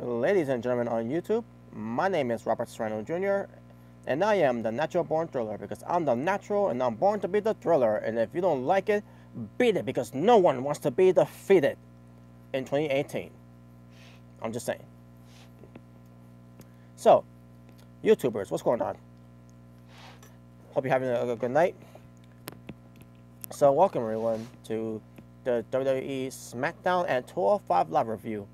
Ladies and gentlemen on YouTube, my name is Robert Serrano Jr. and I am the natural born thriller because I'm the natural and I'm born to be the thriller. And if you don't like it, beat it because no one wants to be defeated in 2018. I'm just saying. So, YouTubers, what's going on? Hope you're having a good night. So, welcome everyone to the WWE SmackDown and 205 Live review.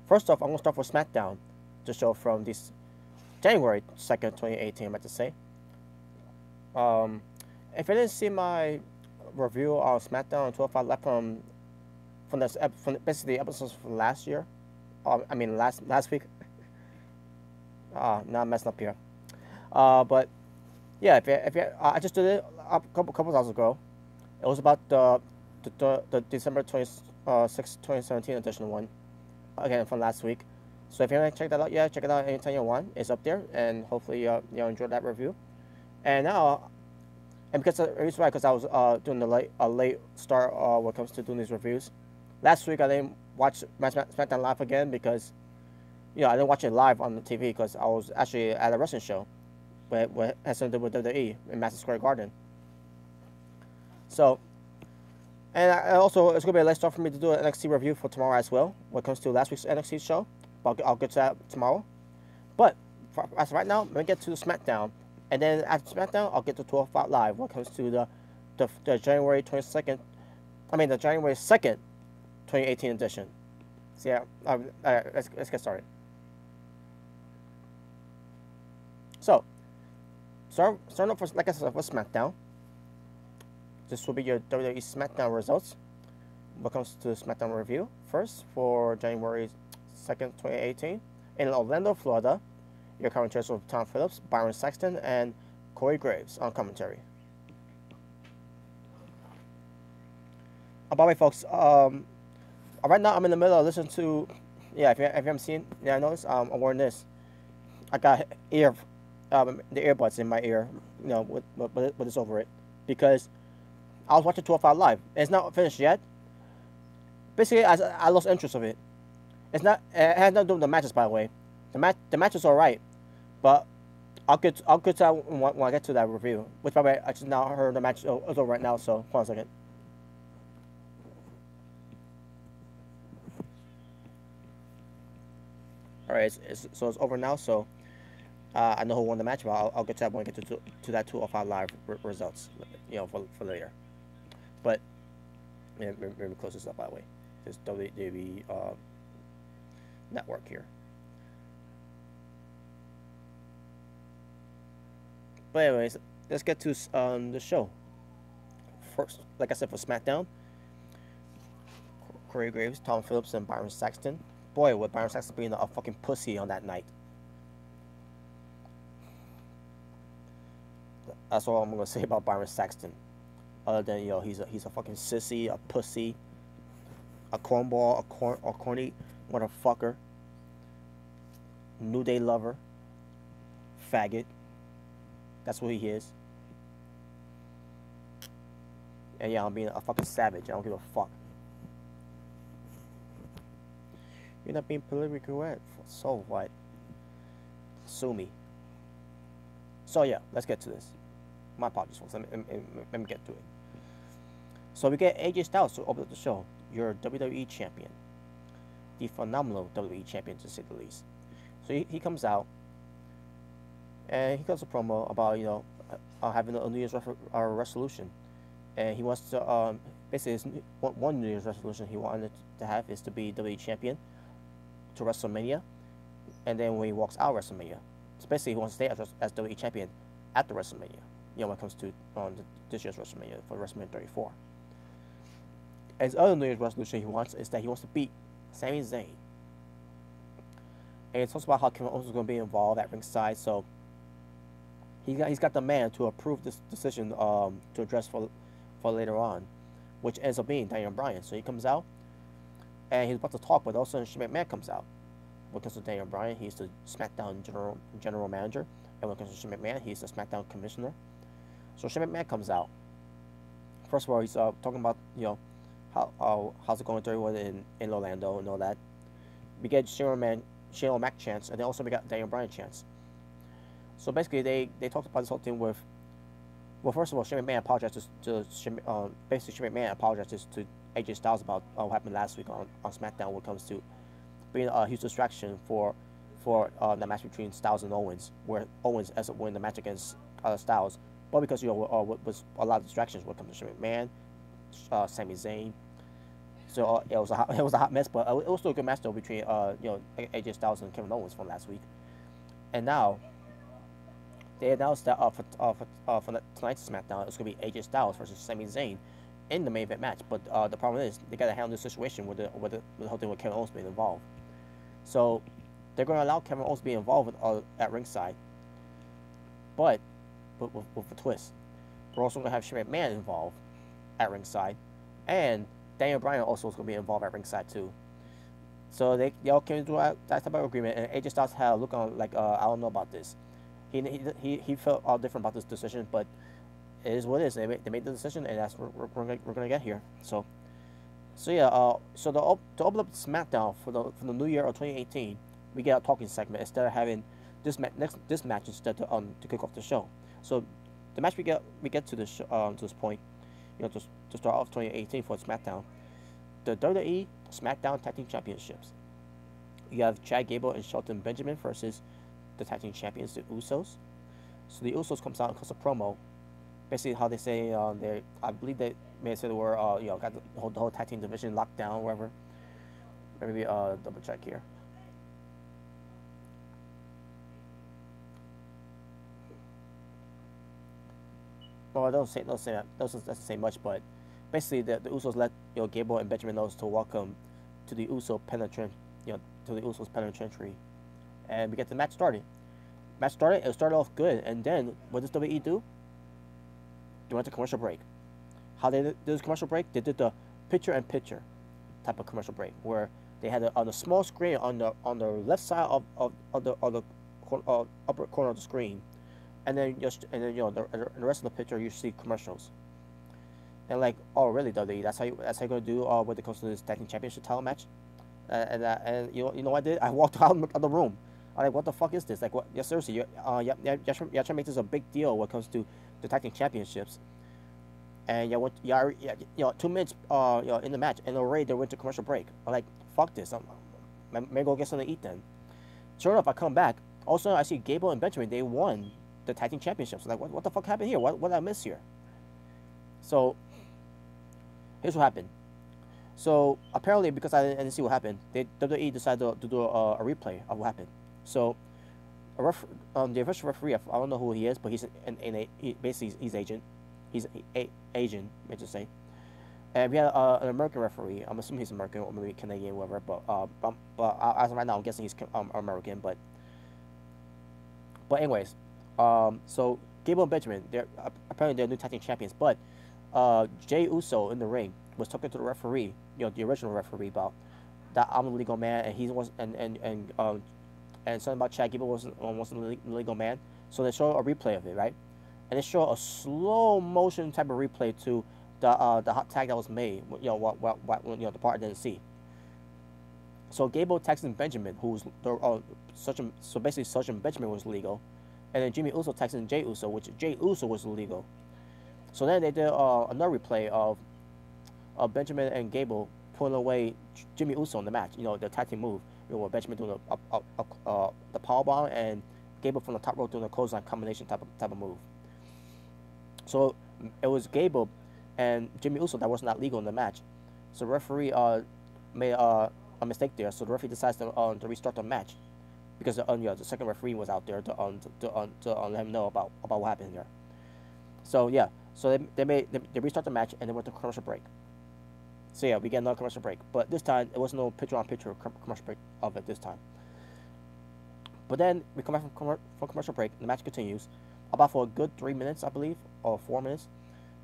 First off, I'm going to start with SmackDown, the show from this January 2nd, 2018, I'm about to say. If you didn't see my review on SmackDown and 205 Live from basically episodes from last year, last week. Now I'm messing up here. But yeah, I just did it a couple hours ago. It was about the December 26, 2017 edition one, again from last week. So if you haven't checked that out yet, check it out anytime you want. It's up there, and hopefully you enjoyed that review. And now, because the reason why, because I was doing a late start when it comes to doing these reviews. Last week I didn't watch SmackDown Live again because I didn't watch it live on the TV because I was actually at a wrestling show, what has something to do with WWE in Madison Square Garden. So, and also it's gonna be a late start for me to do an NXT review for tomorrow as well. When it comes to last week's NXT show, but I'll get to that tomorrow. But as of right now, let me get to the SmackDown, and then after SmackDown, I'll get to 205 Live. When it comes to the January 22nd, the January 2nd, 2018 edition. So yeah, let's get started. So, starting off like I said, with SmackDown. This will be your WWE SmackDown results. What comes to the SmackDown review first for January 2nd, 2018. In Orlando, Florida, your commentators were Tom Phillips, Byron Saxton, and Corey Graves on commentary. By the way, folks, right now I'm in the middle of listening to, if you haven't seen, I noticed I'm wearing this. I got the earbuds in my ear, with this over it, because I was watching 205 Live. It's not finished yet. Basically, I lost interest of it. It has nothing to do with the matches, by the way. The match is alright, but I'll get to that when I get to that review. Which, by the way, I just now heard the match is over right now. So hold on a second. Alright, so it's over now. So I know who won the match, but I'll get to that when I get to that 205 Live results. For later. But let me close this up, by the way. This WWE network here. But anyways, let's get to the show. First, like I said, for SmackDown, Corey Graves, Tom Phillips, and Byron Saxton. Boy, with Byron Saxton being a fucking pussy on that night. That's all I'm gonna say about Byron Saxton. Other than he's a fucking sissy, a pussy, a cornball, a corny motherfucker, New Day lover, faggot. That's what he is. And I'm being a fucking savage. I don't give a fuck. You're not being politically correct. So what? Sue me. So yeah, let's get to this. My apologies, folks. Let me get to it. So we get AJ Styles to open up the show. Your WWE champion, the phenomenal WWE champion, to say the least. So he comes out, and he does a promo about having a New Year's resolution, and he wants to basically one New Year's resolution he wanted to have is to be WWE champion to WrestleMania, and then when he walks out of WrestleMania, so basically he wants to stay as WWE champion at the WrestleMania. When it comes to this year's WrestleMania, for WrestleMania 34. His other New Year's resolution he wants is that he wants to beat Sami Zayn. And he talks about how Kevin Owens is going to be involved at ringside, so he's got the man to approve this decision to address for later on, which ends up being Daniel Bryan. So he comes out, and he's about to talk, but also Shane McMahon comes out. When it comes to Daniel Bryan, he's the SmackDown general manager, and when it comes to Shane McMahon, he's the SmackDown commissioner. So Shane McMahon comes out. First of all, he's talking about how's it going to everyone in Orlando and all that. We get Shane Shane O'Mac chance, and then also we got Daniel Bryan chance. So basically, they talked about this whole thing with. Well, first of all, Shane McMahon apologized basically Shane McMahon apologized to AJ Styles about what happened last week on SmackDown when it comes to being a huge distraction for the match between Styles and Owens, where Owens ends up winning the match against Styles, but because was a lot of distractions when it comes to Shane McMahon, Sami Zayn. So it was a hot mess, but it was still a good match though between AJ Styles and Kevin Owens from last week, and now. They announced that for tonight's SmackDown, it's going to be AJ Styles versus Sami Zayn in the main event match. But the problem is, they got to handle the situation with the whole thing with Kevin Owens being involved. So they're going to allow Kevin Owens to be involved at ringside, but with a twist. We're also going to have Shane McMahon involved at ringside, and Daniel Bryan also is going to be involved at ringside too. So they all came to that type of agreement, and AJ Styles had a look on like I don't know about this. He felt all different about this decision, but it is what it is. They made the decision, and that's what we're gonna get here. So yeah. So to open up SmackDown for the new year of 2018, we get a talking segment instead of having this match instead to kick off the show. So the match we get to this to this point, to start off 2018 for SmackDown, the WWE SmackDown Tag Team Championships. You have Chad Gable and Shelton Benjamin versus the tag team champions, the Usos. So the Usos comes out and cuts a promo. Basically, how they say I believe they may say the word got the whole tag team division locked down, whatever. Maybe double check here. Well, doesn't say much, but basically the Usos let Gable and Benjamin know to welcome to the Usos penitentiary. And we get the match started. It started off good, and then what does WWE do? They went to commercial break. How they did this commercial break? They did the picture-in-picture type of commercial break, where they had on a small screen on the left side of the upper corner of the screen, and then the rest of the picture you see commercials. And like, oh really, WWE? That's how you're gonna do when it comes to this tag team championship title match? And you know what I did? I walked out of the room. I'm like, what the fuck is this? Like, what? Yeah, seriously, you're trying to make this a big deal when it comes to the tag team championships. And 2 minutes in the match, and already they went to commercial break. I'm like, fuck this. Maybe go get something to eat then. Sure enough, I come back. Also, I see Gable and Benjamin. They won the tag team championships. I'm like, what the fuck happened here? What did I miss here? So here's what happened. So apparently, because I didn't see what happened, WWE decided to do a replay of what happened. So the official referee, I don't know who he is, but he's basically he's Asian. He's Asian, I should say. And we had an American referee. I'm assuming he's American or maybe Canadian, whatever. But as of right now, I'm guessing he's American. But anyways, so Gable and Benjamin, apparently they're new tag team champions. But Jey Uso in the ring was talking to the referee, the original referee, about that I'm the legal man, and he was and something about Chad Gable wasn't the legal man. So they show a replay of it, right? And they show a slow motion type of replay to the hot tag that was made. The part I didn't see. So Gable texting Benjamin, who's so basically Sergeant Benjamin was legal, and then Jimmy Uso texting Jey Uso, which Jey Uso was illegal. So then they did another replay of Benjamin and Gable pulling away Jimmy Uso in the match. The tag team move. With Benjamin doing the powerbomb and Gable from the top rope doing a clothesline combination type of move. So it was Gable and Jimmy Uso that was not legal in the match. So the referee made a mistake there. So the referee decides to restart the match because the second referee was out there to let him know about what happened there. So yeah, so they restart the match and they went to commercial break. So yeah, we get another commercial break, but this time it wasn't no picture-on-picture commercial break of it this time. But then we come back from commercial break, and the match continues, about for a good 3 minutes, I believe, or 4 minutes,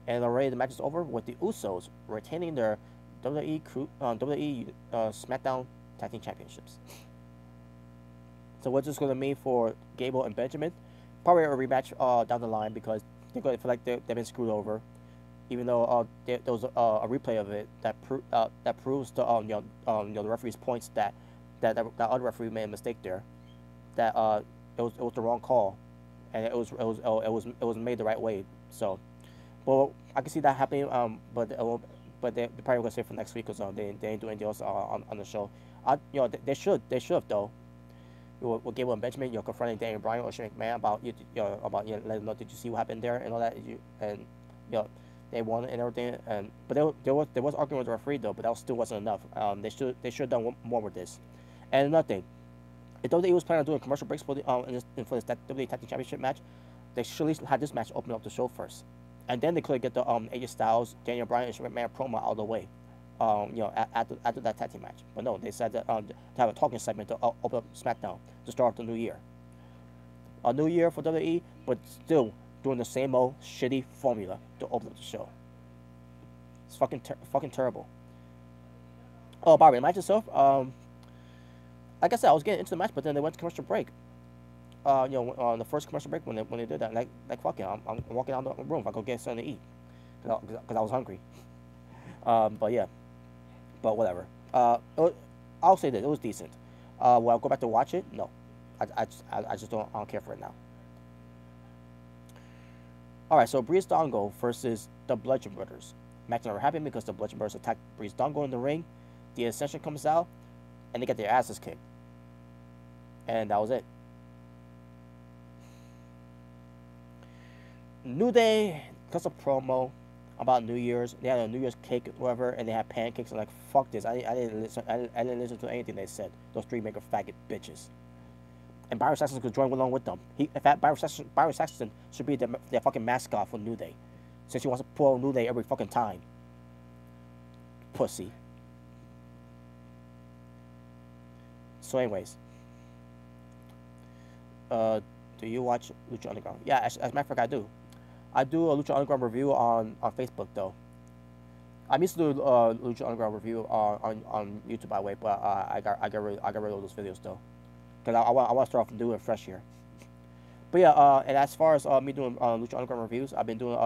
and already the match is over with the Usos retaining their WWE SmackDown Tag Team Championships. So what's this going to mean for Gable and Benjamin? Probably a rematch down the line because they're going to feel like they've been screwed over. Even though there was a replay of it that proves the referee's points that that other referee made a mistake there. That it was the wrong call, and it was made the right way. So, well, I can see that happening. But they probably gonna say for next week because they ain't doing anything else on the show. They should though. With Gable and Benjamin, you're confronting Daniel Bryan or Shane McMahon about let them know, did you see what happened there and all that, they won and everything, but there was arguing with the referee though, but that still wasn't enough. They should have done more with this. And another thing, if WWE was planning on doing commercial breaks for this WWE Tag Team Championship match, they should at least had this match open up the show first, and then they could get the AJ Styles, Daniel Bryan, and Shane McMahon promo out of the way. After that tag team match. But no, they said that to have a talking segment to open up SmackDown to start off the new year. A new year for WWE, but still doing the same old shitty formula to open up the show. It's fucking terrible. Oh, by the way, the match itself, like I said, I was getting into the match, but then they went to commercial break. On the first commercial break when they did that, like fuck it, I'm walking out the room if I go get something to eat, because I was hungry. But yeah. But whatever. I'll say that it was decent. Will I go back to watch it? No, I just don't care for it now. All right, so Breeze Dongo versus the Bludgeon Brothers. Match never happened because the Bludgeon Brothers attacked Breeze Dongo in the ring. The Ascension comes out, and they get their asses kicked. And that was it. New Day cuts a promo about New Year's. They had a New Year's cake or whatever, and they had pancakes. I'm like, fuck this. I didn't listen to anything they said. Those three mega faggot bitches. And Byron Saxton could join along with them. In fact, Byron Saxton should be their fucking mascot for New Day, since he wants to pull New Day every fucking time. Pussy. So anyways, do you watch Lucha Underground? Yeah, as a matter of fact, I do. I do a Lucha Underground review on Facebook though. I used to do a Lucha Underground review on YouTube, by the way, but I got rid of those videos though, because I want to start off and do it fresh here. But yeah, and as far as me doing Lucha Underground reviews, I've been doing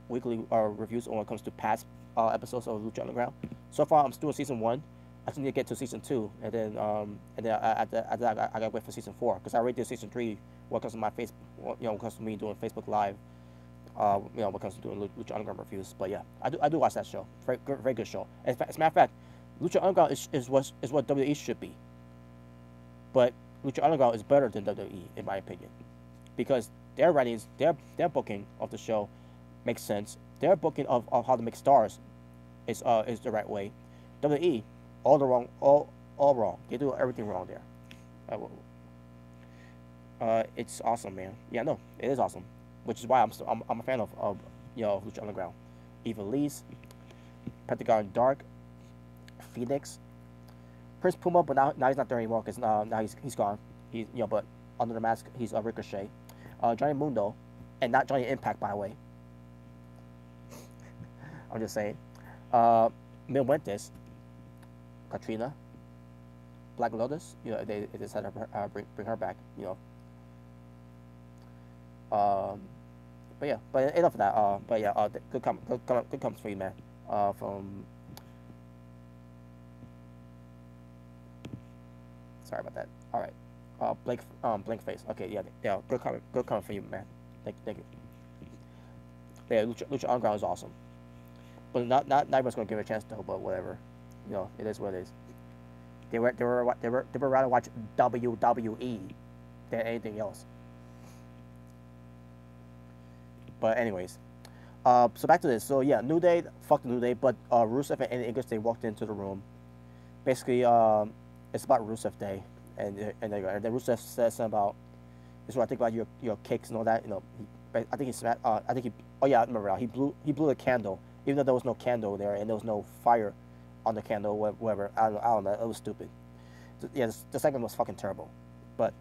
weekly reviews when it comes to past episodes of Lucha Underground. So far, I'm still in season 1. I just need to get to season 2, and then after that, I gotta wait for season 4, because I already did season 3. When it comes to my Facebook, when it comes to me doing Facebook Live. When it comes to doing Lucha Underground reviews. But yeah, I do watch that show. Very good show. As a matter of fact, Lucha Underground is what WWE should be. But Lucha Underground is better than WWE, in my opinion, because their writings, their booking of the show makes sense. Their booking of how to make stars is the right way. WWE, all wrong. They do everything wrong there. It's awesome, man. Yeah, no, it is awesome. Which is why I'm a fan of Lucha Underground. Eva Lee's, Pentagon Dark, Phoenix, Prince Puma, but now he's not there anymore because now he's gone. But under the mask he's Ricochet, Johnny Mundo, and not Johnny Impact, by the way. I'm just saying. Mil Muertes, Katrina, Black Lotus. They decided to bring her back. But yeah, but enough of that. But yeah, good comments for you, man. From sorry about that. All right, blank face. Okay, yeah. Good comment for you, man. Thank you. But yeah, Lucha Underground is awesome. But not everyone's gonna give it a chance though. But whatever, it is what it is. They were rather watch WWE than anything else. But anyways, so back to this. So yeah, New Day, fuck the New Day, but Rusev and English, they walked into the room. Basically, it's about Rusev Day, and then Rusev says something about, this is what I think about your cakes and all that. I think he smacked. I remember now. He blew the candle, even though there was no candle there and there was no fire on the candle, whatever. I don't know. It was stupid. Yeah, the segment was fucking terrible. But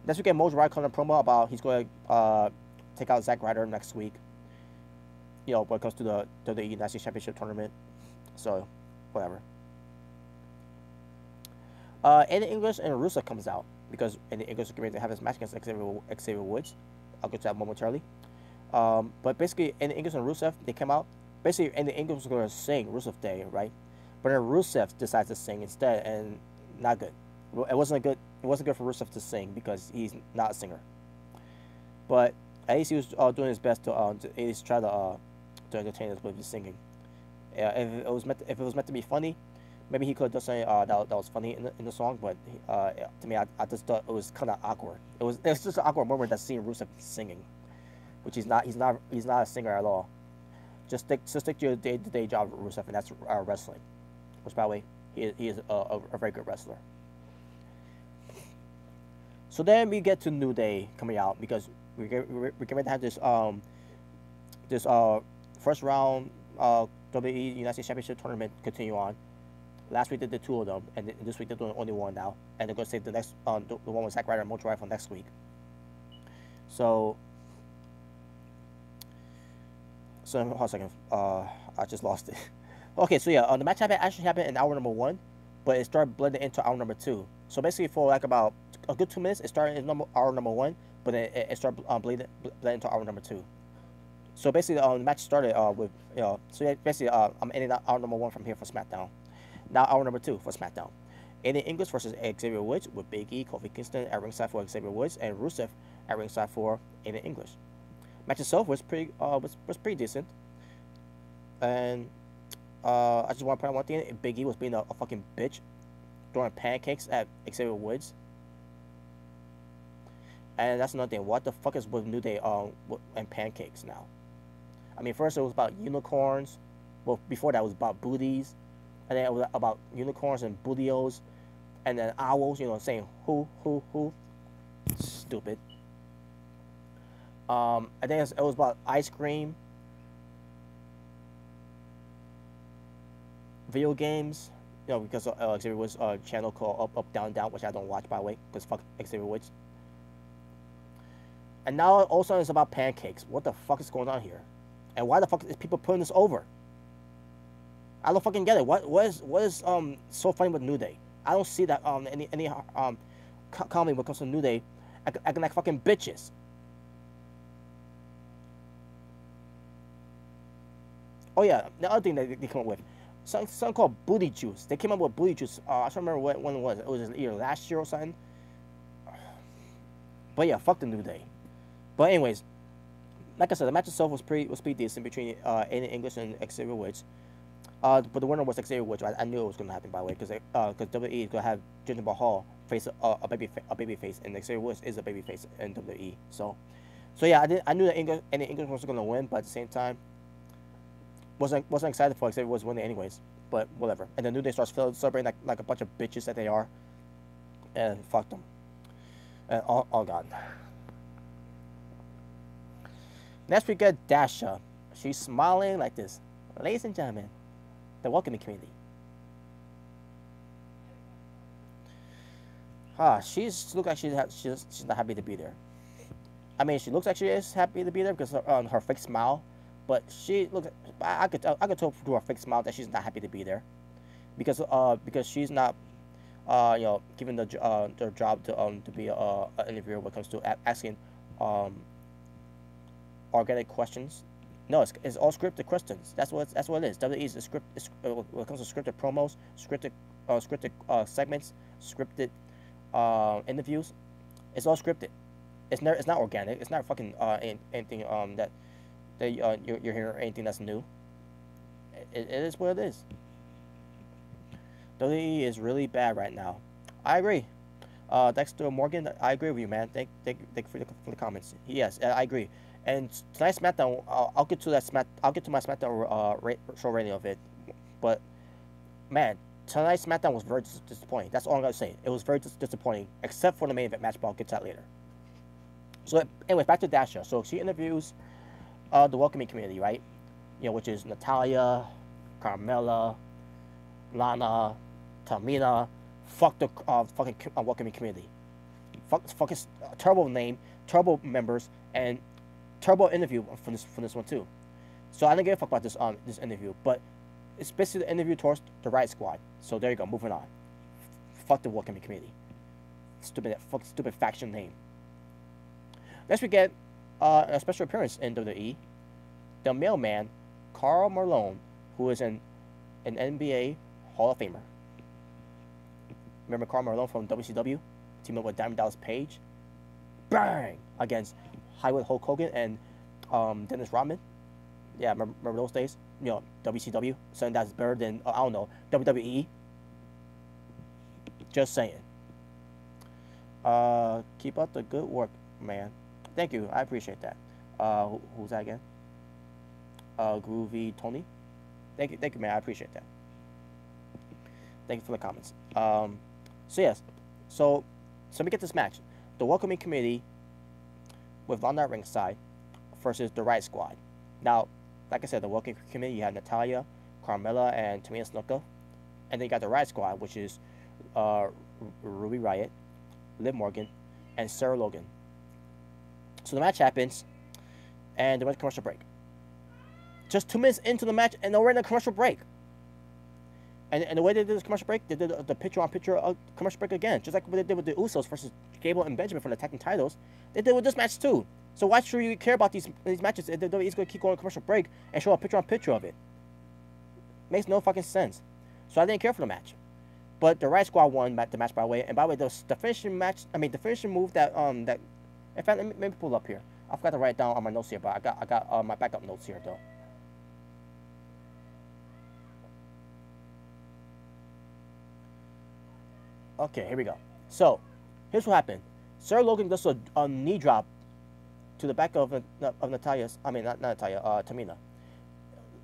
next we get Mojo Rawley calling a promo about he's going to take out Zack Ryder next week. When it comes to the WWE National Championship tournament. So, whatever. Eddie English and Rusev comes out because Eddie English is getting ready to have his match against Xavier Woods. I'll get to that momentarily. But basically, Eddie English and Rusev, they came out. Basically, Eddie English was going to sing Rusev Day, right? But then Rusev decides to sing instead, and not good. It wasn't good. It wasn't good for Rusev to sing because he's not a singer. But at least he was doing his best to at least try to entertain us with his singing. If it was meant to be funny, maybe he could have done something that was funny in the song. But to me, I just thought it was kind of awkward. It's just an awkward moment that's seeing Rusev singing, which he's not a singer at all. Just stick to your day-to-day job, Rusev, and that's wrestling. Which, by the way, he is a very good wrestler. So then we get to New Day coming out because we get ready to have this first round WWE United States Championship tournament continue on. Last week they did 2 of them, and this week they're doing only 1 now, and they're going to save the next the one with Zack Ryder and Mojo for next week. So hold on a second. I just lost it. Okay, so yeah, the match actually happened in hour number 1, but it started blending into hour number 2. So basically, for like about a good 2 minutes, it started in hour number 1, but then it started blending into hour number 2. So basically, the match started with So yeah, basically, I'm ending hour number 1 from here for SmackDown. Now hour number 2 for SmackDown. Aiden English versus Xavier Woods with Big E, Kofi Kingston at ringside for Xavier Woods, and Rusev at ringside for Aiden English. Match itself was pretty decent, and I just want to point out one thing: Big E was being a fucking bitch, throwing pancakes at Xavier Woods. And that's another thing. What the fuck is with New Day and pancakes now? I mean, first it was about unicorns. Well, before that it was about booties, and then it was about unicorns and bootios, and then owls. Saying who. Stupid. And then it was about ice cream, video games. Because Xavier Woods' channel called Up Down Down, which I don't watch, by the way, because fuck Xavier Woods. And now all of a sudden it's about pancakes. What the fuck is going on here? And why the fuck is people putting this over? I don't fucking get it. What is so funny with New Day? I don't see that any comedy when it comes to New Day acting like fucking bitches. Oh yeah, the other thing that they came up with, something called booty juice. They came up with booty juice. I don't remember when it was. It was either last year or something. But yeah, fuck the New Day. But anyways, like I said, the match itself was pretty decent between Aiden English and Xavier Woods. But the winner was Xavier Woods. I knew it was going to happen, by the way, because WWE is going to have Jinder Mahal face a baby face, and Xavier Woods is a baby face in WWE. So yeah, I knew that Aiden English was going to win, but at the same time, wasn't excited for Xavier Woods winning anyways. But whatever. And the New Day starts celebrating like a bunch of bitches that they are, and fuck them. And all gone. Next we get Dasha. She's smiling like this. Ladies and gentlemen, the welcoming community. She looks like she's not happy to be there. I mean, she looks like she is happy to be there because her fake smile, but she looks. I could tell through her fake smile that she's not happy to be there, because she's not given their job to be an interviewer when it comes to asking organic questions. No, it's all scripted questions. That's what it is. WWE is when it comes to scripted promos, scripted segments, scripted interviews. It's all scripted. It's not organic. It's not fucking anything that you're hearing anything that's new. It is what it is. WWE is really bad right now. I agree. Dexter Morgan, I agree with you, man. Thank you for the comments. Yes, I agree. And tonight's SmackDown, I'll get to my SmackDown show rating of it. But man, tonight's SmackDown was very disappointing. That's all I'm gonna say. It was very disappointing, except for the main event match. But I'll get to that later. So anyways, back to Dasha. So she interviews the welcoming community, right? Which is Natalia, Carmella, Lana, Tamina. Fuck the fucking welcoming community. Fuck his terrible name, terrible members, and terrible interview from this one too. So I didn't give a fuck about this interview, but it's basically the interview towards the Riot Squad. So there you go, moving on. Fuck the welcoming community. Stupid faction name. Next we get a special appearance in WWE. The mailman, Karl Malone, who is an NBA Hall of Famer. Remember Karl Malone from WCW? Team up with Diamond Dallas Page. Bang! Against Hollywood Hulk Hogan and Dennis Rodman. Yeah, remember those days? You know, WCW. Something that's better than, I don't know, WWE. Just saying. Keep up the good work, man. Thank you. I appreciate that. Who's that again? Groovy Tony. Thank you, man. I appreciate that. Thank you for the comments. So yes, so let me get this match: the Welcoming Committee with Lana at ringside versus the Riot Squad. Now, like I said, the Welcoming Committee, you have Natalya, Carmella, and Tamina Snuka, and then you got the Riot Squad, which is Ruby Riott, Liv Morgan, and Sarah Logan. So the match happens, and they went to commercial break. Just 2 minutes into the match, and they're in a commercial break. And the way they did this commercial break, they did the picture-on-picture commercial break again. Just like what they did with the Usos versus Gable and Benjamin for the tag team titles. They did with this match too. So why should you care about these matches if WWE's going to keep going to commercial break and show a picture-on-picture of it? Makes no fucking sense. So I didn't care for the match. But the Riot Squad won the match, by the way. And by the way, the finishing match, the finishing move that in fact, let me pull it up here. I forgot to write it down on my notes here, but I got my backup notes here though. Okay, here we go. So, here's what happened. Sarah Logan does a knee drop to the back of Natalya's. Not Natalya. Tamina.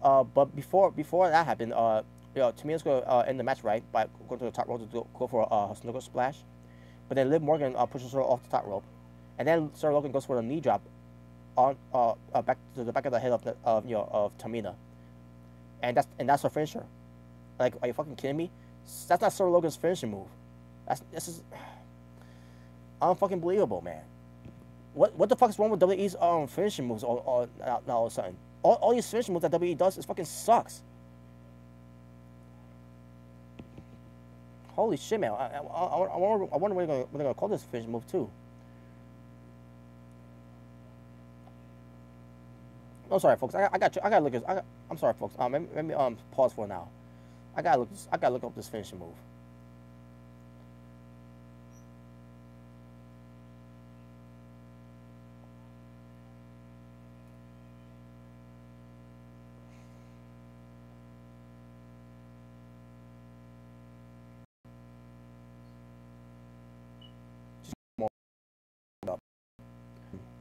But before that happened, Tamina's going to end the match right by going to the top rope to go for a snooker splash. But then Liv Morgan pushes her off the top rope, and then Sarah Logan goes for a knee drop on back to the back of the head of Tamina, and that's her finisher. Like, are you fucking kidding me? That's not Sarah Logan's finishing move. This is unfucking believable, man. What the fuck is wrong with WWE's finishing moves all of a sudden? All these finishing moves that WWE does is fucking sucks. Holy shit, man! I wonder what they're gonna call this finishing move too. Oh, sorry, folks. I gotta look at. I'm sorry, folks. Let me pause for now. I gotta look up this finishing move.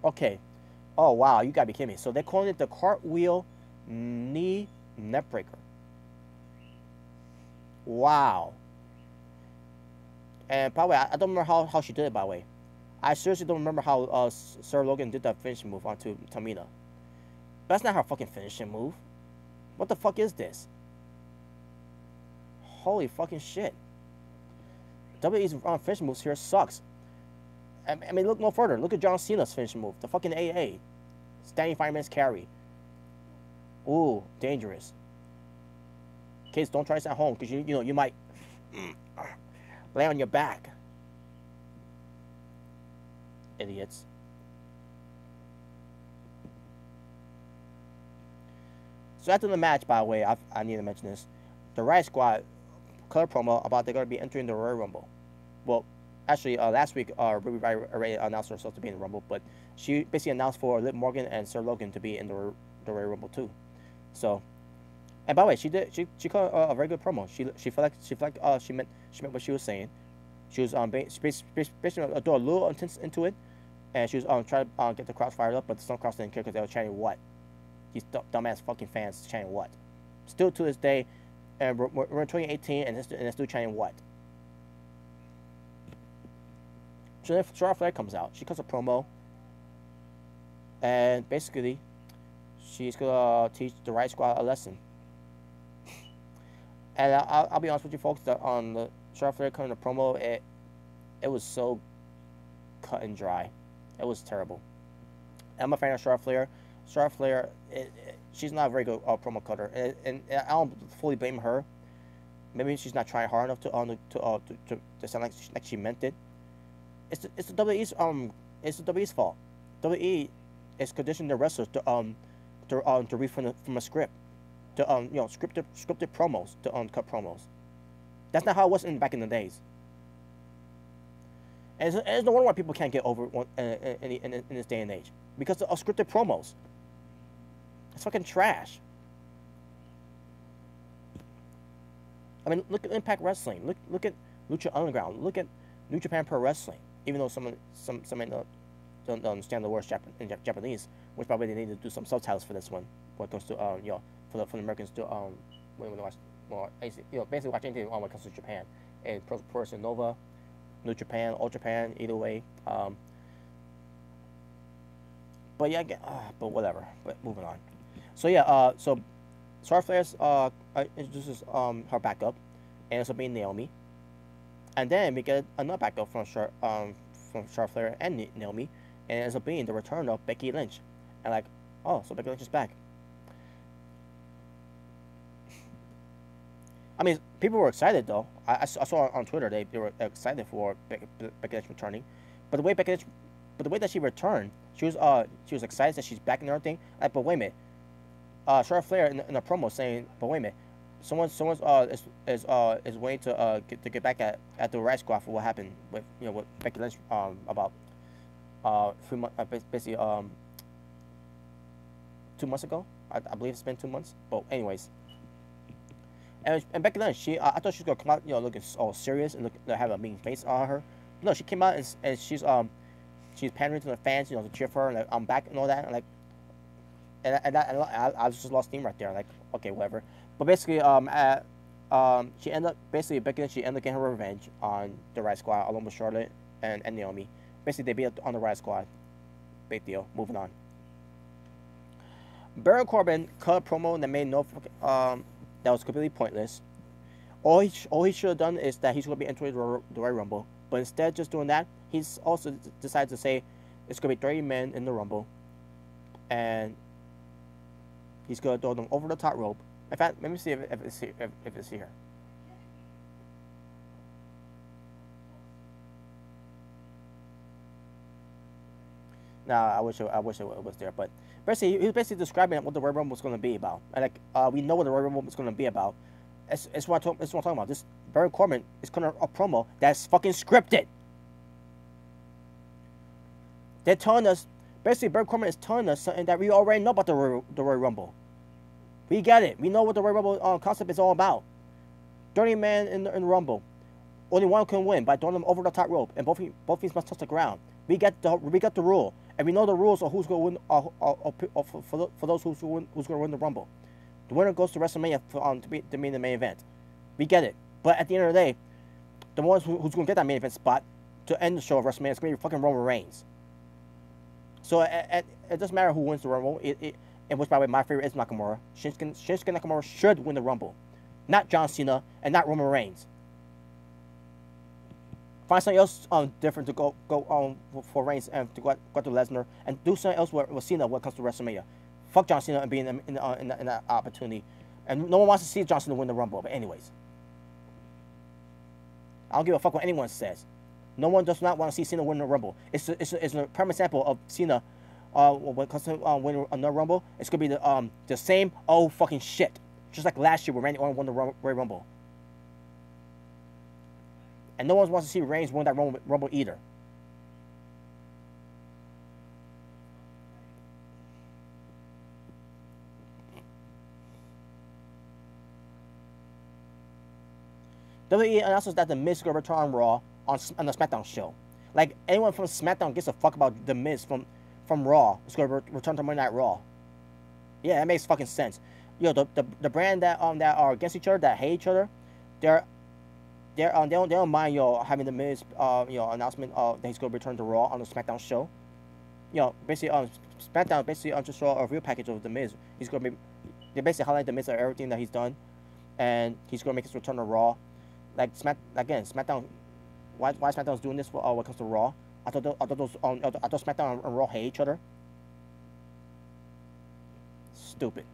Okay. Oh, wow. You gotta be kidding me. So they're calling it the cartwheel knee neckbreaker. Wow. And by the way, I don't remember how she did it, by the way. I seriously don't remember how Sarah Logan did that finishing move onto Tamina. That's not her fucking finishing move. What the fuck is this? Holy fucking shit. WWE's finishing moves here sucks. I mean, look no further. Look at John Cena's finishing move. The fucking AA. Standing fireman's carry. Ooh, dangerous. Kids, don't try this at home, because you might lay on your back. Idiots. So after the match, by the way, I need to mention this. The Riot Squad color promo about they're going to be entering the Royal Rumble. Well, actually, last week, Ruby Riott already announced herself to be in the Rumble, but she basically announced for Liv Morgan and Sarah Logan to be in the Royal Rumble too. So, and by the way, she called a very good promo. She felt like she meant what she was saying. She was basically do a little intense into it, and she was trying to get the crowd fired up, but some crowds didn't care because they were chanting what? These dumbass fucking fans chanting what? Still to this day, and we're in 2018, and they're still chanting what? So then Charlotte Flair comes out. She cuts a promo, and basically, she's gonna teach the Riot Squad a lesson. And I'll be honest with you, folks. On the Charlotte Flair cutting the promo, it was so cut and dry. It was terrible. I'm a fan of Charlotte Flair. Charlotte Flair, she's not a very good promo cutter, and I don't fully blame her. Maybe she's not trying hard enough to sound like she meant it. It's the WWE's fault. WWE is conditioning the wrestlers to read from a script, to scripted promos, to cut promos. That's not how it was back in the days. And it's no wonder why people can't get over in this day and age, because of scripted promos. It's fucking trash. I mean, look at Impact Wrestling. Look at Lucha Underground. Look at New Japan Pro Wrestling. Even though some don't understand the words in Japanese, which probably they need to do some subtitles for this one. When it comes to for the Americans to when they watch, well, basically watch anything when it comes to Japan and Pro Wrestling Nova, New Japan, All Japan, either way. But yeah, but whatever. But moving on. So yeah, so Charlotte Flair introduces her backup, and it's being Naomi, and then we get another backup from Charlotte Flair and Naomi, and it ends up being the return of Becky Lynch, and like, oh, so Becky Lynch is back. I mean, people were excited though. I saw on Twitter they were excited for Becky Lynch returning, but the way that she returned, she was excited that she's back and everything. Like, but wait a minute. Charlotte Flair in a promo saying, "But wait a minute, someone's is waiting to get back at the Riot Squad for what happened with with Becky Lynch about 3 months basically 2 months ago. I believe it's been 2 months. But anyways, and Becky Lynch, I thought she was gonna come out looking all serious and have a mean face on her. No, she came out and she's pandering to the fans to cheer for her and like, I'm back and all that and like. And I just lost steam right there. Like, okay, whatever. But basically, she ended up Becky Lynch. She ended up getting her revenge on the Riot Squad along with Charlotte and Naomi. Basically, they beat up on the Riot Squad. Big deal. Moving on. Baron Corbin cut a promo that made that was completely pointless. All he should have done is that he's going to be entering the Royal Rumble, but instead of just doing that, he's also decided to say it's going to be 30 men in the Rumble, and he's going to throw them over the top rope. In fact, let me see if it's here. Nah, I wish it was there. But basically, he was basically describing what the Royal Rumble was going to be about. And like, we know what the Royal Rumble is going to be about. It's what I'm talking about. This Baron Corbin is going to a promo that's fucking scripted. They're telling us, basically, Baron Corbin is telling us something that we already know about the Royal Rumble. We get it. We know what the Royal Rumble concept is all about. 30 men in the Rumble. Only one can win by throwing them over the top rope, and both teams must touch the ground. We get the rule, and we know the rules of who's going to win. For those who's going to win the Rumble, the winner goes to WrestleMania to be the main event. We get it. But at the end of the day, the ones who's going to get that main event spot to end the show of WrestleMania is going to be fucking Roman Reigns. So it doesn't matter who wins the Rumble. And which, by the way, my favorite is Nakamura. Shinsuke Nakamura should win the Rumble. Not John Cena and not Roman Reigns. Find something else different to go for Reigns and to go to Lesnar and do something else with Cena when it comes to WrestleMania. Fuck John Cena and being in that opportunity. And no one wants to see John Cena win the Rumble. But anyways. I don't give a fuck what anyone says. No one does not want to see Cena win the Rumble. It's a prime example of Cena when it comes to winning another Rumble. It's going to be the same old fucking shit. Just like last year when Randy Orton won the Royal Rumble. And no one wants to see Reigns win that Rumble either. WWE announces that The Miz is going to return on Raw on the SmackDown show. Like, anyone from SmackDown gives a fuck about The Miz from Raw. It's going to return to Monday Night Raw. Yeah, that makes fucking sense. The brand that are against each other, that hate each other, they don't mind having The Miz announcement that he's going to return to Raw on the SmackDown show. Basically SmackDown just show a real package of The Miz. They basically highlight The Miz of everything that he's done, and he's going to make his return to Raw. Like SmackDown. Why SmackDown's doing this for when it comes to Raw? I thought SmackDown and Raw hate each other. Stupid.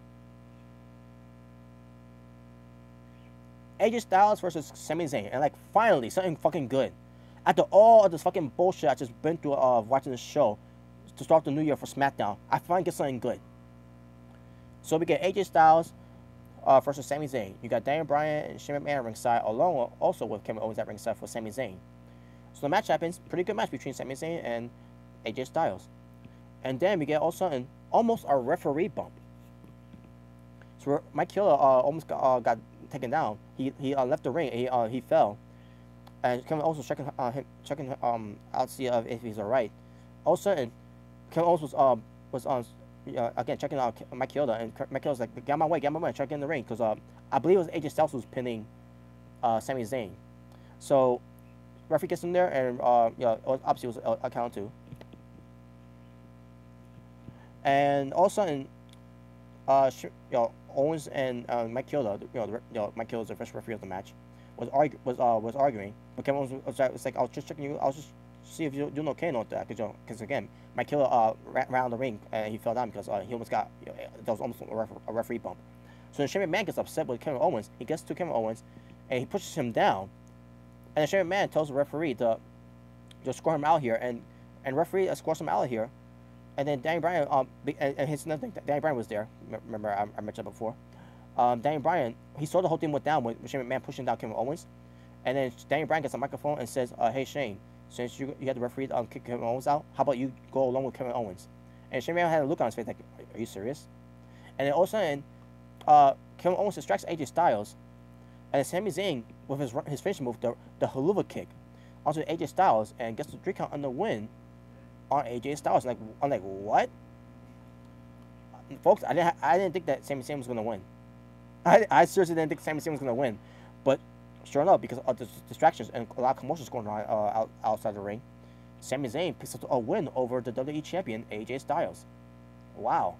AJ Styles versus Sami Zayn, and like finally something fucking good. After all of this fucking bullshit I just been through watching this show to start the new year for SmackDown, I finally get something good. So we get AJ Styles versus Sami Zayn. You got Daniel Bryan and Shane McMahon at ringside, along also with Kevin Owens at ringside for Sami Zayn. So the match happens, pretty good match between Sami Zayn and AJ Styles. And then we get all of a sudden almost a referee bump. So Mike Killer almost got taken down. He left the ring. He fell. And Kevin Owens was checking out to see if he's alright. All of a sudden, Kevin Owens was again checking out Mike Killer, and Mike Killer's like, get my way, check in the ring, because I believe it was AJ Styles who was pinning Sami Zayn. So referee gets in there, and obviously it was a count two. And all of a sudden, Owens and Mike Killer, Mike Killer's the first referee of the match, was arguing. But Kevin Owens was like, I was just checking you. I was just see if you're doing okay and all that. Because again, Mike Killer ran around the ring and he fell down because he almost got that was almost a referee bump. So then Shane McMahon gets upset with Kevin Owens. He gets to Kevin Owens and he pushes him down. And then Shane McMahon tells the referee to score him out here, and referee scores him out of here. And then Danny Bryan, and his another thing, Danny Bryan was there. Remember, I mentioned that before. Danny Bryan, he saw the whole thing went down with Shane McMahon pushing down Kevin Owens. And then Danny Bryan gets a microphone and says, hey, Shane, since you had the referee kick Kevin Owens out, how about you go along with Kevin Owens? And Shane McMahon had a look on his face like, are you serious? And then all of a sudden, Kevin Owens distracts AJ Styles. And then Sami Zayn, with his finishing move, the haluva kick, onto AJ Styles, and gets the 3 count on the win on AJ Styles. I'm like, what? Folks, I didn't think that Sami Zayn was going to win. I seriously didn't think Sami Zayn was going to win. But sure enough, because of the distractions and a lot of commotions going on outside the ring, Sami Zayn picks up a win over the WWE champion AJ Styles. Wow.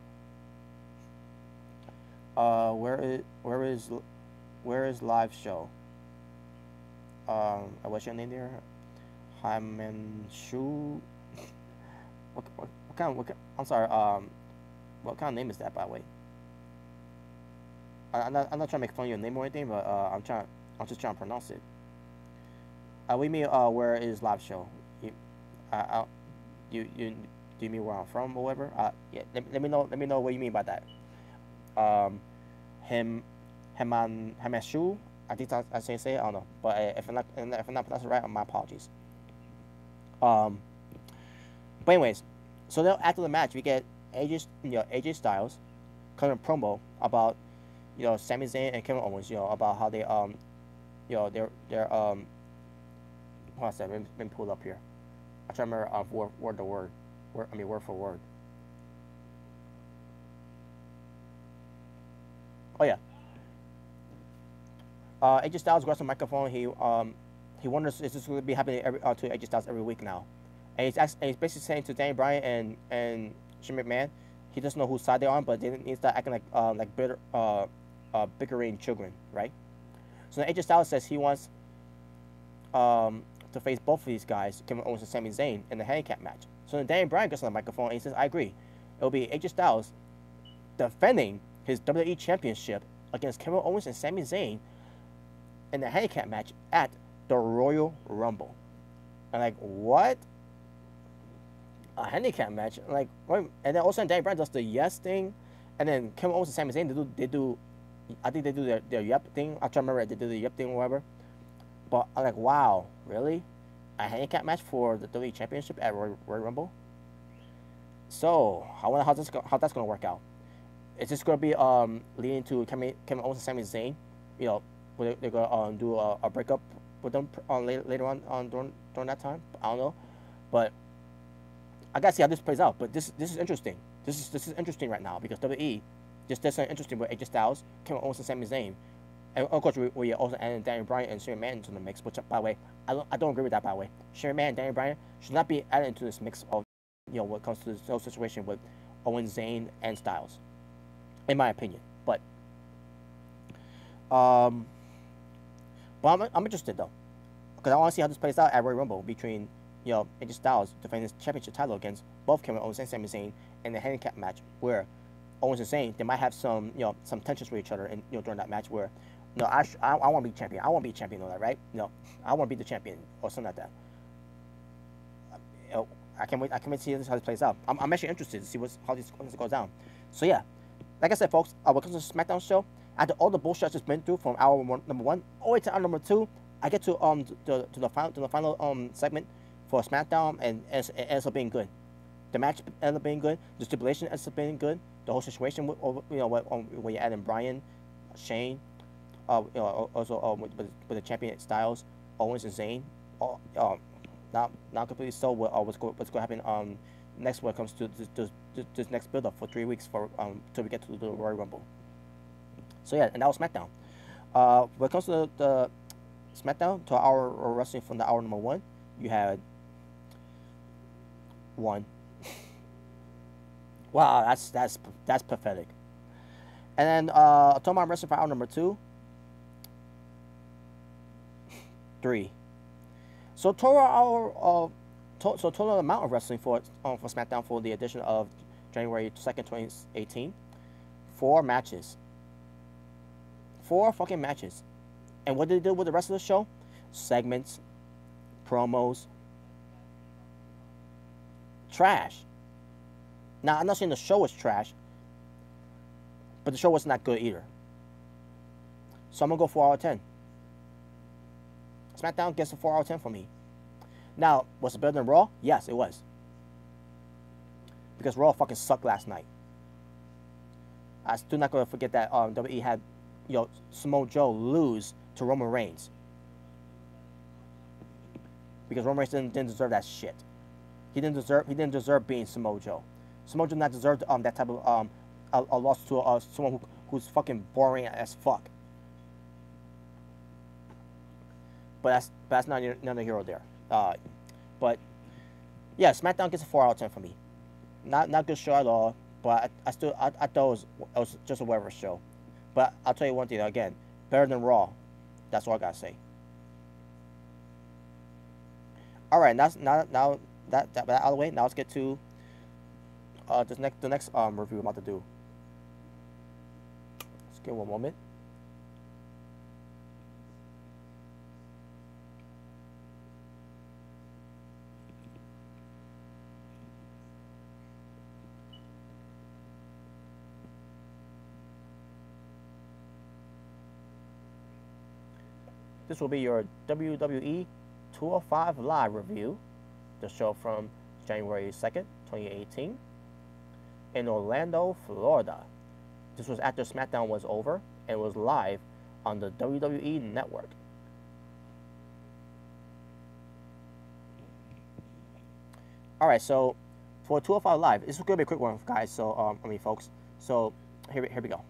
Where is live show? What's your name there? Hyman-Shu. What kind? I'm sorry. What kind of name is that, by the way? I'm not trying to make fun of your name or anything, but I'm just trying to pronounce it. We mean where is live show? Do you mean where I'm from or whatever? Yeah. Let me know what you mean by that. Hamashu. I think I say it. I don't know, but if I'm not pronouncing it right, my apologies. But anyways, so then after the match, we get AJ Styles cutting a promo about Sami Zayn and Kevin Owens, about how they they're hold on a second, let me pull it up here. I try to remember word for word. Oh yeah. AJ Styles grabs the microphone. He wonders if this is going to be happening to AJ Styles every week now, and he's basically saying to Danny Bryan and Shane McMahon, he doesn't know whose side they're on, but they need to start acting like bitter, bickering children, right? So then AJ Styles says he wants to face both of these guys, Kevin Owens and Sami Zayn, in the handicap match. So then Danny Bryan gets on the microphone and he says, I agree. It'll be AJ Styles defending his WWE Championship against Kevin Owens and Sami Zayn in the handicap match at the Royal Rumble. I'm like, what? A handicap match? Like, what? And then all of a sudden Danny Bryan does the yes thing, and then Kevin Owens and Sami Zayn they do I think they do their yep thing. I'm trying to remember if they do the yep thing or whatever. But I'm like, wow, really? A handicap match for the WWE Championship at Royal Rumble? So I wonder how that's gonna work out. Is this gonna be leading to Kevin Owens and Sami Zayn? They're gonna do a breakup with them later on during that time. I don't know, but I gotta see how this plays out. But this is interesting. This is interesting right now because WWE just did something interesting with AJ Styles, Kevin Owens, and Sami Zayn, and of course we also added Danny Bryan and Shane McMahon into the mix. Which, by the way, I don't agree with that. By the way, Shane McMahon and Danny Bryan should not be added into this mix of when it comes to this whole situation with Owens, Zayn, and Styles, in my opinion. But I'm interested though, because I want to see how this plays out at Royal Rumble between AJ Styles defending his championship title against both Kevin Owens and Sami Zayn in the handicap match, where Owens and Zayn they might have some some tensions with each other, and during that match where I want to be champion, I want to be champion, all that, right? I want to be the champion or something like that. I can't wait to see how this plays out. I'm actually interested to see how this goes down. So yeah, like I said, folks, when it comes to SmackDown show, after all the bullshit I just been through from hour number 1 all the way to hour number 2, I get to the final segment for SmackDown, and it ends up being good. The match ended up being good. The stipulation ends up being good. The whole situation, with, when you add in Bryan, Shane, also with the champion Styles, Owens and Zayn, not completely sold what's going to happen next when it comes to this next build up for 3 weeks for till we get to the Royal Rumble. So yeah, and that was SmackDown. When it comes to the SmackDown, to our wrestling from the hour number 1, you had one. Wow, that's pathetic. And then talking about wrestling for hour number 2, 3. So total amount of wrestling for SmackDown for the edition of January 2nd, 2018, 4 matches. 4 fucking matches. And what did they do with the rest of the show? Segments, promos, trash. Now, I'm not saying the show was trash, but the show wasn't that good either. So I'm going to go 4 out of 10. SmackDown gets a 4 out of 10 for me. Now, was it better than Raw? Yes, it was. Because Raw fucking sucked last night. I'm still not going to forget that WWE had, Samoa Joe lose to Roman Reigns. Because Roman Reigns didn't deserve that shit. He didn't deserve being Samoa Joe. Samoa Joe did not deserve that type of a loss to someone who's fucking boring as fuck. But that's not another hero there. But yeah, SmackDown gets a 4 out of 10 for me. Not good show at all. But I thought it was just a whatever show. But I'll tell you one thing again, better than Raw. That's all I gotta say. All right, now that out of the way, now let's get to the next review I'm about to do. Just give me one moment. This will be your WWE 205 Live review, the show from January 2nd, 2018, in Orlando, Florida. This was after SmackDown was over and was live on the WWE Network. Alright, so for 205 Live, this is going to be a quick one, guys, so, folks. So, here we go.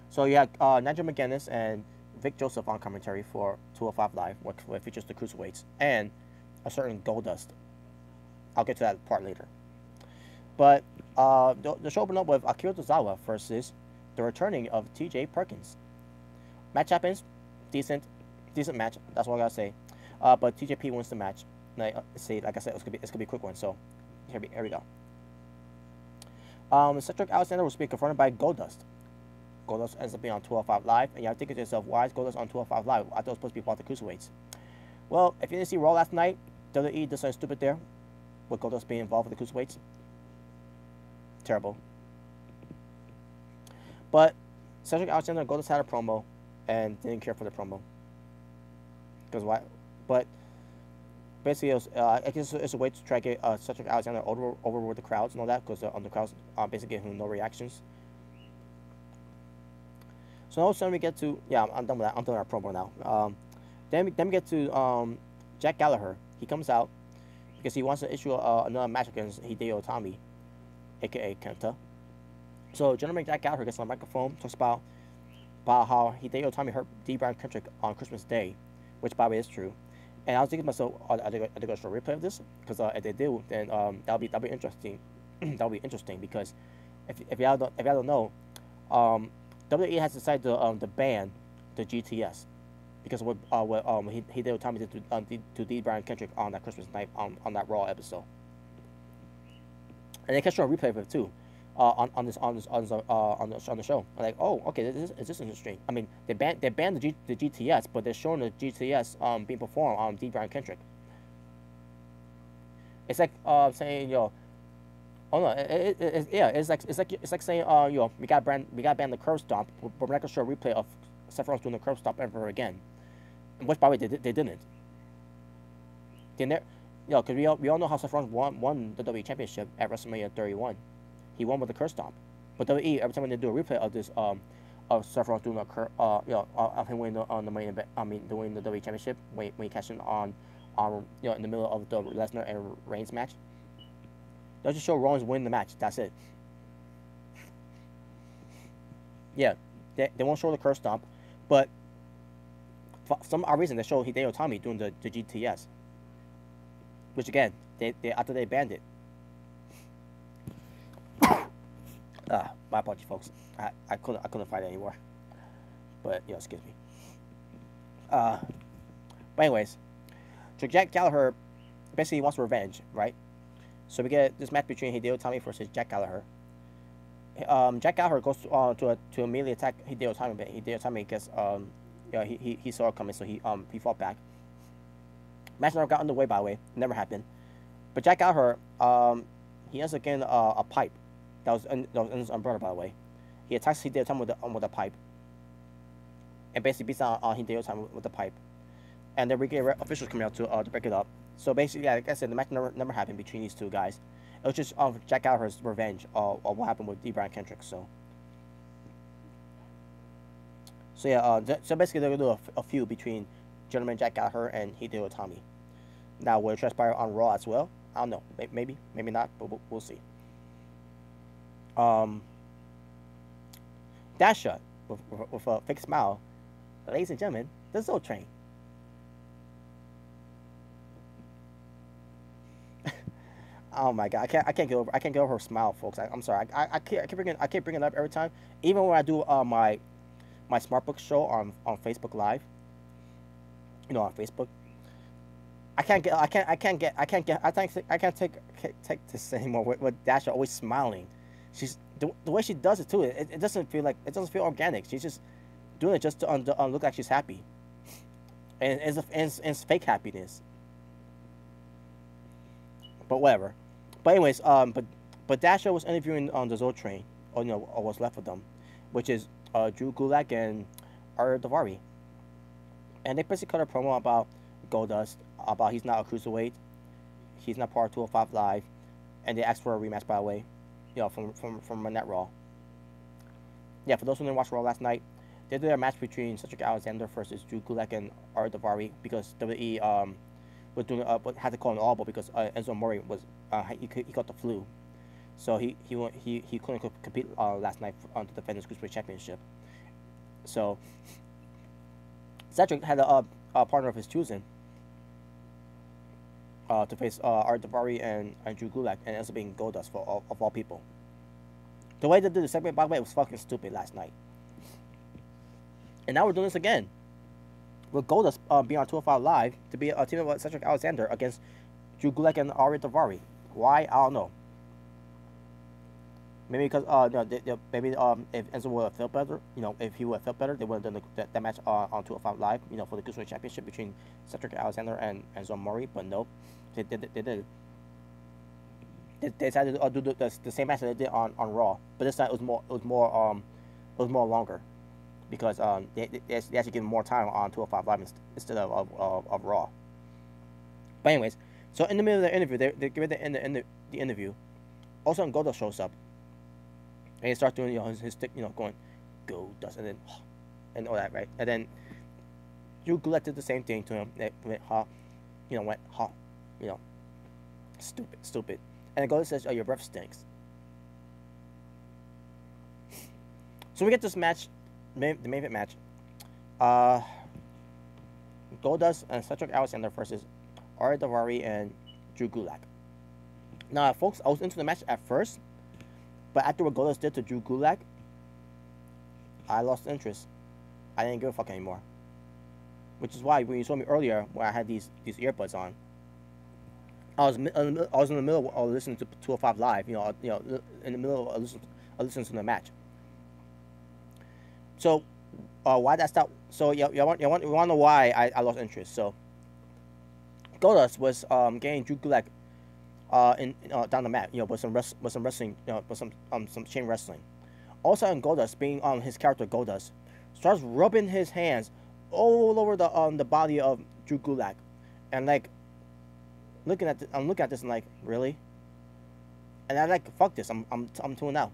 So, you have Nigel McGuinness and Vic Joseph on commentary for 205 Live, where it features the Cruiserweights, and a certain Goldust. I'll get to that part later. But the show opened up with Akira Tozawa versus the returning of T.J. Perkins. Match happens, decent match. That's all I gotta say. But TJP wins the match. Like I said, it's gonna be a quick one. So here we go. Cedric Alexander was being confronted by Goldust. Goldust ends up being on 205 Live, and you have to think to yourself, why is Goldust on 205 Live? I thought it was supposed to be about the Cruiserweights. Well, if you didn't see Raw last night, WWE did something stupid there, with Goldust being involved with the Cruiserweights. Terrible. But Cedric Alexander and Goldust had a promo, and didn't care for the promo. Because why? But basically, it was, I guess it's a way to try to get Cedric Alexander over with the crowds and all that, because the crowds basically giving him no reactions. So all of a sudden we get to, yeah, I'm done with that. I'm done with our promo now. Then we get to Jack Gallagher. He comes out because he wants to issue another match against Hideo Itami, a.k.a. Kenta. So Gentleman Jack Gallagher gets on the microphone, talks about how Hideo Itami hurt D. Brian Kendrick on Christmas Day, which by the way is true. And I was thinking to myself, are they going to show a replay of this? Because if they do, then that'll be interesting. That'll be interesting because if y'all don't know, WWE has decided to ban the GTS because of what Hideo Itami did to D. Brian Kendrick on that Christmas night on that Raw episode. And they can show a replay of it too on the show. I'm like, oh, okay, this is interesting. I mean, they banned the GTS, but they're showing the GTS being performed on D. Brian Kendrick. It's like saying, yo. Oh no! It's like saying, we got ban the curb stomp, but we're not gonna show a replay of Seth Rollins doing the curb stomp ever again. Which, by the way, they didn't. they never, because we all know how Seth Rollins won the WWE Championship at WrestleMania 31. He won with the curse stomp. But WWE, every time when they do a replay of this of Seth Rollins doing of him winning on the main event, doing the WWE Championship when he cashed in on in the middle of the Lesnar and Reigns match, they'll just show Rollins winning the match. That's it. Yeah, they won't show the curse stomp, but for some odd reason they show Hideo Itami doing the GTS, which again they after they banned it. My apologies, folks. I couldn't find it anymore. But excuse me. But anyways, so Jack Gallagher basically wants revenge, right? So we get this match between Hideo Itami versus Jack Gallagher. Jack Gallagher goes to immediately attack Hideo Itami, but Hideo Itami gets he saw it coming, so he fought back. Match never got underway, by the way, never happened. But Jack Gallagher he ends up getting a pipe that was in his umbrella, by the way. He attacks Hideo Itami with a pipe, and basically beats on Hideo Itami with the pipe. And then we get officials coming out to break it up. So basically, like I said, the match never happened between these two guys. It was just Jack Gallagher's revenge of what happened with D. Brian Kendrick. So yeah, so basically they're gonna do a feud between Gentleman Jack Gallagher and Hideo Itami. Now will it transpire on Raw as well? I don't know. Maybe not, but we'll see. Dasha with a fake smile. Ladies and gentlemen, the Soul Train. Oh my god, I can't get over her smile, folks. I'm sorry. I keep bringing it up every time, even when I do my Smart Book show on Facebook Live. On Facebook. I can't take this anymore with Dasha always smiling. She's the way she does it too. It doesn't feel organic. She's just doing it just to look like she's happy, and it's fake happiness. But whatever. But anyways, but Dasha was interviewing on the Zoe train, or what's left of them, which is Drew Gulak and Arya Daivari, and they basically cut a promo about Goldust, about he's not a cruiserweight, he's not part of 205 Live, and they asked for a rematch, by the way, from Monday Night Raw. Yeah, for those who didn't watch Raw last night, they did a match between Cedric Alexander versus Drew Gulak and Arya Daivari because WWE was doing had to call an audible because Enzo Amore was he got the flu, so he couldn't compete last night to defend his Cruiserweight Championship. So Cedric had a partner of his choosing to face Arya Daivari and Drew Gulak, and it ends up being Goldust of all people. The way they did the segment, by the way, was fucking stupid last night. And now we're doing this again with Goldust being on 205 Live to be a team of Cedric Alexander against Drew Gulak and Arya Daivari. Why? I don't know. Maybe because maybe if Enzo would have felt better, if he would have felt better, they would have done that match on 205 Live, for the Cruiserweight Championship between Cedric Alexander and Enzo Amore. But no, they did. They decided to do the same match that they did on Raw, but this time it was more longer. Because they actually give him more time on 205 Live instead of Raw. But anyways, so in the middle of the interview, they give it the interview. All of a sudden, Goldust shows up, and he starts doing his stick, going Goldust, and then and all that, right? And then Drew Gulak did the same thing to him. They went stupid. And then Goldust says, "Oh, your breath stinks." So we get this match. The main event match, Goldust and Cedric Alexander versus Arya Daivari and Drew Gulak. Now, folks, I was into the match at first, but after what Goldust did to Drew Gulak, I lost interest. I didn't give a fuck anymore. Which is why when you saw me earlier, when I had these earbuds on, I was in the middle of listening to 205 Live. In the middle of listening to the match. So, why that stop? So, you want to know why I lost interest? So, Goldust was getting Drew Gulak down the mat, with some wrestling, with some chain wrestling. All of a sudden, Goldust, being his character Goldust, starts rubbing his hands all over the body of Drew Gulak, and like I'm looking at this and like, really? And I like, fuck this. I'm tuning out.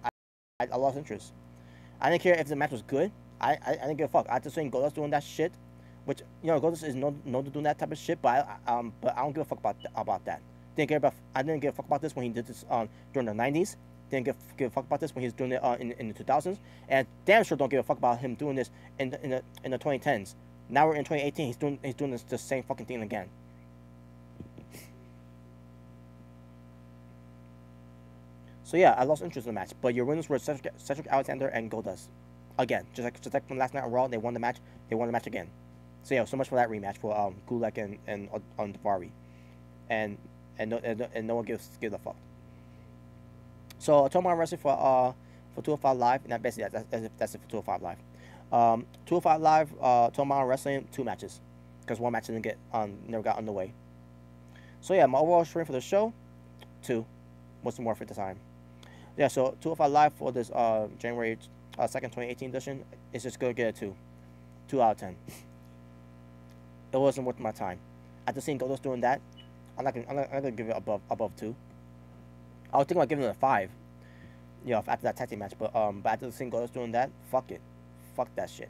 I lost interest. I didn't care if the match was good. I didn't give a fuck. I just seen Goldust doing that shit, which Goldust is known to doing that type of shit. But I don't give a fuck about that. I didn't give a fuck about this when he did this during the 90s. Didn't give a fuck about this when he was doing it in the 2000s. And damn sure don't give a fuck about him doing this in the 2010s. Now we're in 2018. He's doing this the same fucking thing again. So yeah, I lost interest in the match. But your winners were Cedric Alexander and Goldust. Again, just like from last night on Raw, they won the match. They won the match again. So yeah, so much for that rematch for Gulak and Daivari, and no one gives a fuck. So tomorrow wrestling for 205 Live, and basically that's it for 205 Live. 205 Live tomorrow wrestling 2 matches, because 1 match never got underway. So yeah, my overall rating for the show 2. What's more for the time? Yeah, so 205 Live for this January 2nd, 2018 edition, it's just gonna get a 2. 2 out of 10. It wasn't worth my time. After seeing Goldust doing that, I'm not gonna give it above 2. I was thinking about giving it a 5. After that tag team match, but after seeing Goldust doing that, fuck it, fuck that shit.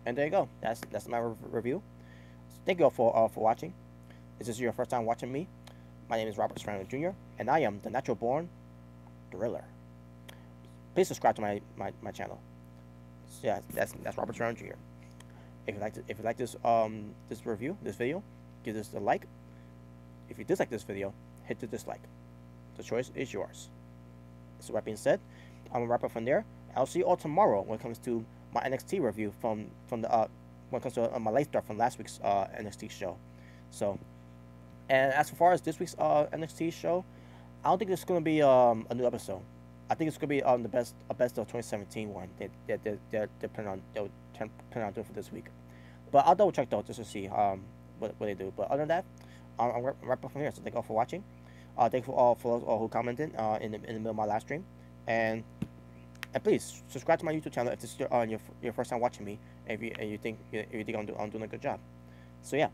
And there you go. That's my review. Thank you all for watching. If this is your first time watching me, my name is Robert Serrano Jr., and I am the Natural Born Driller. Please subscribe to my channel. So yeah, that's Robert Serrano Jr. If you like this video, give this a like. If you dislike this video, hit the dislike. The choice is yours. So that being said, I'm gonna wrap up from there. I'll see you all tomorrow when it comes to my NXT review from the when it comes to my late start from last week's NXT show. So, and as far as this week's NXT show, I don't think it's gonna be a new episode. I think it's gonna be the best of 2017 one. They're planning on doing for this week. But I'll double check though just to see what they do. But other than that, I'm wrap up from here. So thank you all for watching. Thank you for those who commented in the middle of my live stream, and please subscribe to my YouTube channel if this is your first time watching me, and if you think I'm doing a good job. So yeah,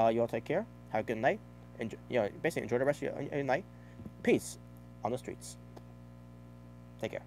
you all take care. Have a good night. Basically enjoy the rest of your night. Peace on the streets. Take care.